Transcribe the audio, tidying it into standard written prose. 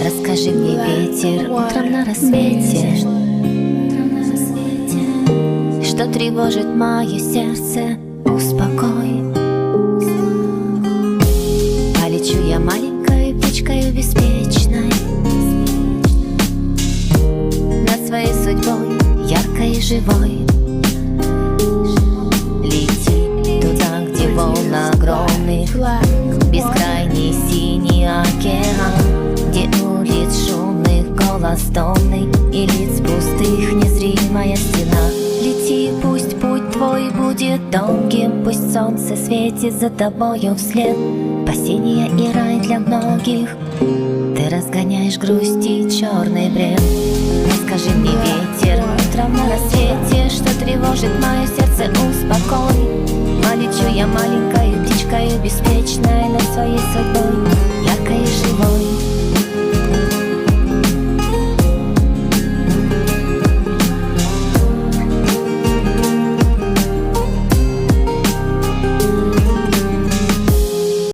Расскажи мне, ветер, утром на рассвете, что тревожит мое сердце, успокой. Полечу я маленькой птичкой беспечной над своей судьбой, яркой и живой. Лети туда, где волн огромных, бескрайний синий океан, где улиц шумных голос томный и лиц пустых незримая стена. Лети, пусть путь твой будет долгим, пусть солнце светит за тобою вслед. Спасение и рай для многих, ты разгоняешь грусть и черный бред. Расскажи мне, ветер, утром на рассвете, что тревожит мое сердце, успокой. Лечу я маленькой птичкой беспечной над своей судьбой, яркой и живой.